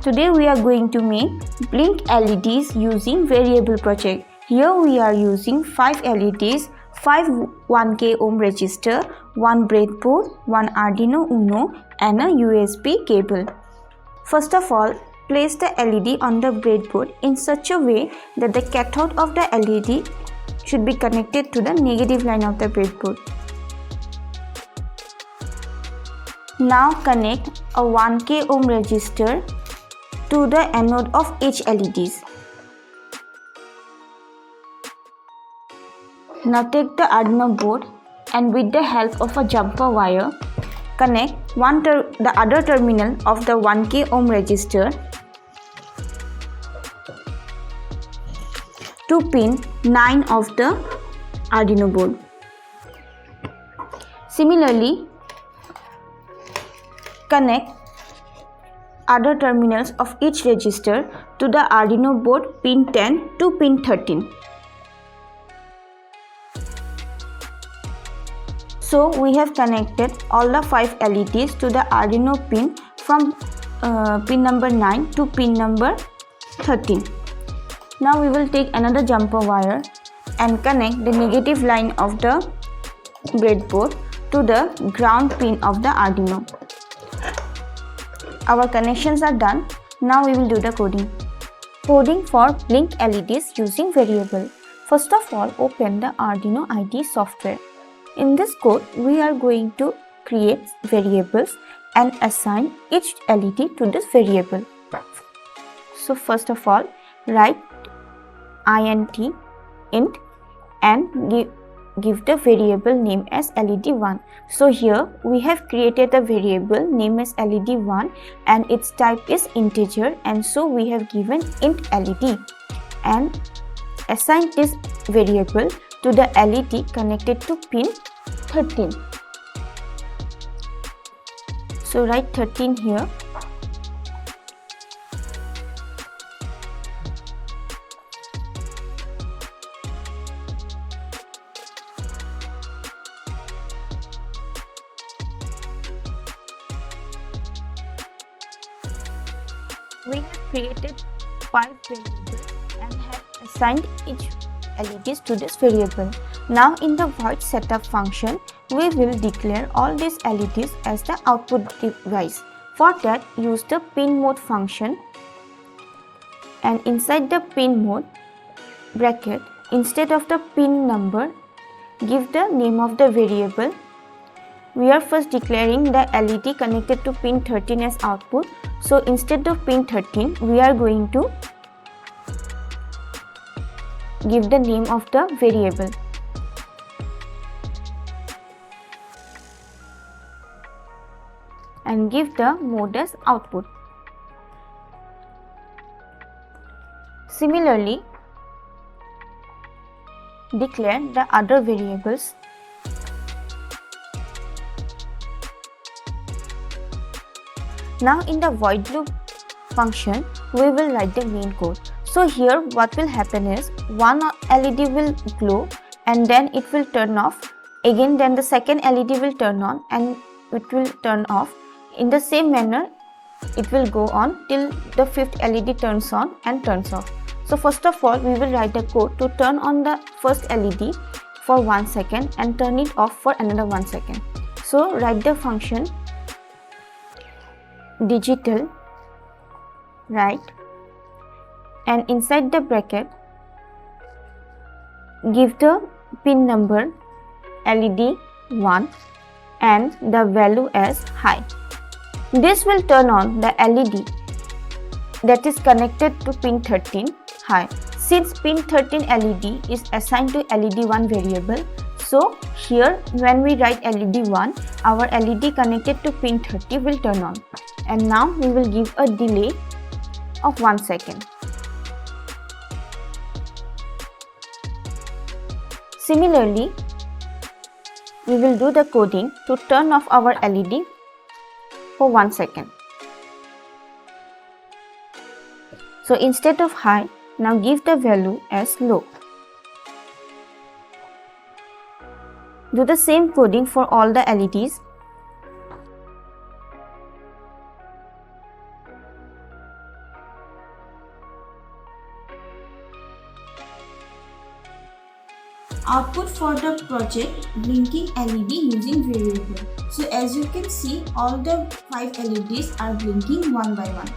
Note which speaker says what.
Speaker 1: Today we are going to make blink LEDs using variable project. Here we are using 5 LEDs, 5 1K ohm resistor, 1 breadboard, 1 Arduino Uno and a USB cable. First of all, place the LED on the breadboard in such a way that the cathode of the LED should be connected to the negative line of the breadboard. Now connect a 1K ohm resistor to the anode of each LEDs. Now take the Arduino board and with the help of a jumper wire, connect the other terminal of the 1K ohm resistor to pin 9 of the Arduino board. Similarly, connect other terminals of each resistor to the Arduino board pin 10 to pin 13. So we have connected all the 5 LEDs to the Arduino pin from pin number 9 to pin number 13. Now we will take another jumper wire and connect the negative line of the breadboard to the ground pin of the Arduino. Our connections are done. Now we will do the coding. Coding for blink LEDs using variable. First of all, open the Arduino IDE software. In this code, we are going to create variables and assign each LED to this variable. So first of all, write int and give the variable name as LED1. So here we have created a variable name as LED1 and its type is integer, and so we have given int LED and assigned this variable to the LED connected to pin 13. So write 13 here. We have created 5 variables and have assigned each LEDs to this variable. Now in the void setup function, we will declare all these LEDs as the output device. For that, use the pin mode function, and inside the pin mode bracket, instead of the pin number, give the name of the variable. We are first declaring the LED connected to pin 13 as output. So instead of pin 13, we are going to give the name of the variable. And give the mode as output. Similarly, declare the other variables. Now in the void loop function, we will write the main code. So here what will happen is, one LED will glow and then it will turn off. Again then the second LED will turn on and it will turn off. In the same manner, it will go on till the 5th LED turns on and turns off. So first of all, we will write the code to turn on the first LED for 1 second and turn it off for another 1 second. So write the function digital right, and inside the bracket give the pin number LED1 and the value as high. This will turn on the LED that is connected to pin 13 high. Since pin 13 LED is assigned to LED1 variable, so here when we write LED1, our LED connected to pin 30 will turn on. And now we will give a delay of 1 second. Similarly, we will do the coding to turn off our LED for 1 second. So instead of high, now give the value as low. Do the same coding for all the LEDs. Output for the project blinking LED using variable. So as you can see, all the 5 LEDs are blinking one by one.